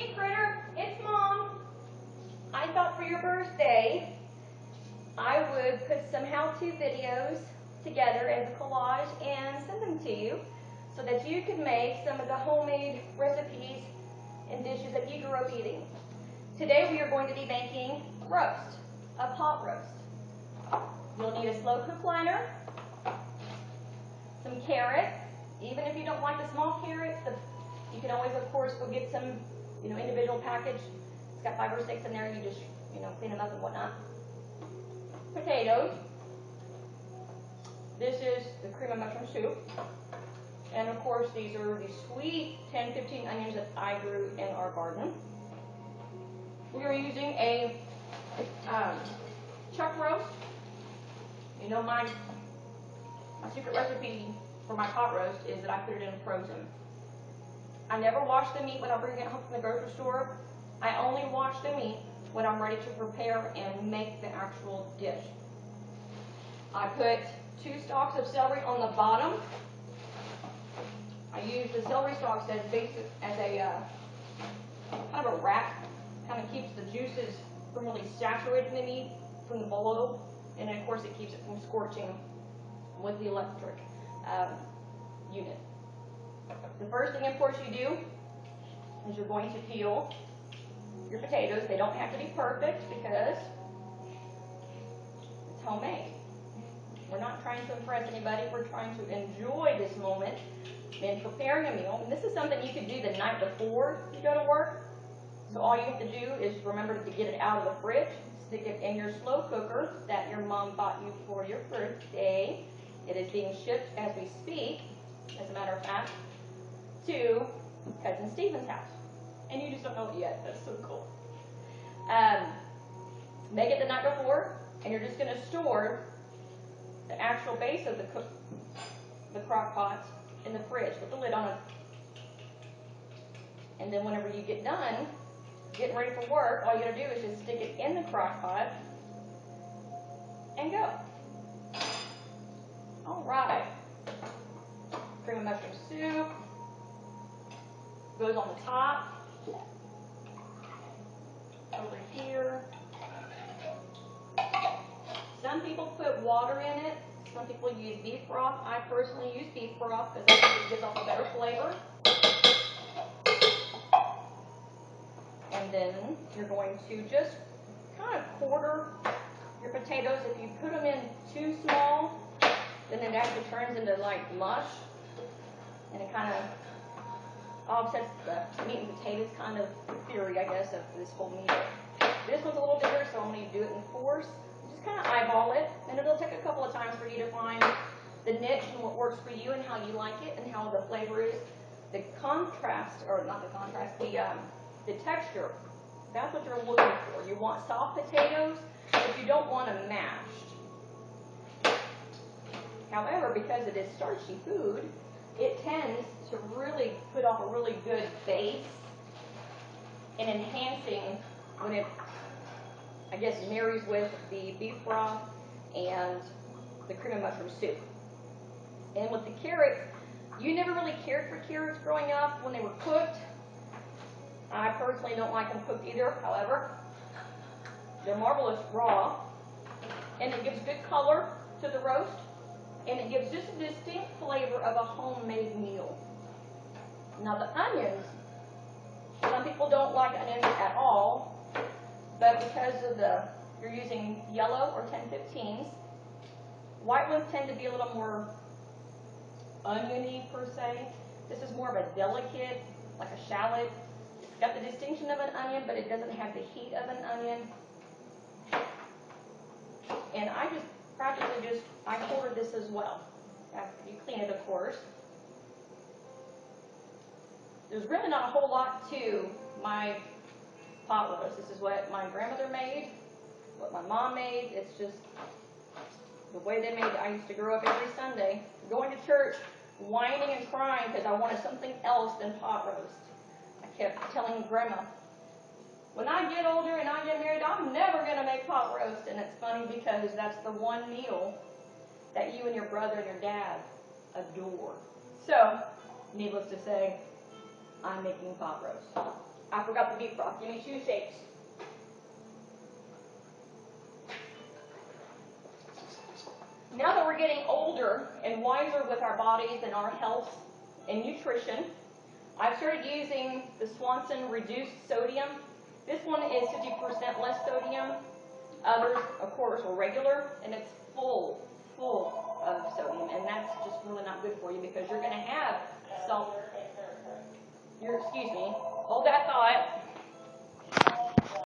Hey Critter, it's Mom. I thought for your birthday, I would put some how-to videos together as a collage and send them to you so that you could make some of the homemade recipes and dishes that you grew up eating. Today we are going to be making roast, a pot roast. You'll need a slow cook liner, some carrots. Even if you don't like the small carrots, you can always, of course, go get some, individual package. It's got 5 or 6 in there. You just, clean them up and whatnot. Potatoes. This is the cream of mushroom soup. And of course, these are the sweet 10-15 onions that I grew in our garden. We are using a chuck roast. My secret recipe for my pot roast is that I put it in frozen. I never wash the meat when I bring it home from the grocery store. I only wash the meat when I'm ready to prepare and make the actual dish. I put 2 stalks of celery on the bottom. I use the celery stalks as a kind of a wrap. Kind of keeps the juices from really saturating the meat from the below, and of course it keeps it from scorching with the electric unit. The first thing, of course, you do is you're going to peel your potatoes. They don't have to be perfect because it's homemade. We're not trying to impress anybody. We're trying to enjoy this moment in preparing a meal. And this is something you could do the night before you go to work. So all you have to do is remember to get it out of the fridge, stick it in your slow cooker that your mom bought you for your birthday. It is being shipped as we speak, as a matter of fact, to Cousin Stephen's house. And you just don't know it yet. That's so cool. Make it the night before, and you're just going to store the actual base of the crock pot in the fridge with the lid on it. And then whenever you get done getting ready for work, all you got to do is just stick it in the crock pot and go. All right. Cream of mushroom soup goes on the top. Over here. Some people put water in it. Some people use beef broth. I personally use beef broth because I think it gives off a better flavor. And then you're going to just kind of quarter your potatoes. If you put them in too small, then it actually turns into like mush, and it kind of offsets the meat and potatoes kind of theory, I guess, of this whole meal. This one's a little bigger, so I'm going to do it in 4s. Just kind of eyeball it, and it'll take a couple of times for you to find the niche and what works for you and how you like it and how the flavor is. The contrast, or not the contrast, the texture, that's what you're looking for. You want soft potatoes, but you don't want them mashed. However, because it is starchy food, it tends to really put off a really good base and enhancing when it, I guess, marries with the beef broth and the cream of mushroom soup. And with the carrots, you never really cared for carrots growing up when they were cooked. I personally don't like them cooked either, however. They're marvelous raw, and it gives good color to the roast, and it gives just a distinct flavor of a homemade meal. Now the onions, some people don't like onions at all, but because of you're using yellow or 10-15s, white ones tend to be a little more oniony per se. This is more of a delicate, like a shallot. It's got the distinction of an onion, but it doesn't have the heat of an onion. And I just practically I quartered this as well. After you clean it, of course. There's really not a whole lot to my pot roast. This is what my grandmother made, what my mom made. It's just the way they made it. I used to grow up every Sunday going to church, whining and crying because I wanted something else than pot roast. I kept telling Grandma, when I get older and I get married, I'm never going to make pot roast. And it's funny because that's the one meal that you and your brother and your dad adore. So, needless to say, I'm making pot roast. I forgot the beef broth. Give me 2 shakes. Now that we're getting older and wiser with our bodies and our health and nutrition, I've started using the Swanson reduced sodium. This one is 50% less sodium. Others, of course, are regular, and it's full of sodium, and that's just really not good for you because you're going to have excuse me, hold that thought.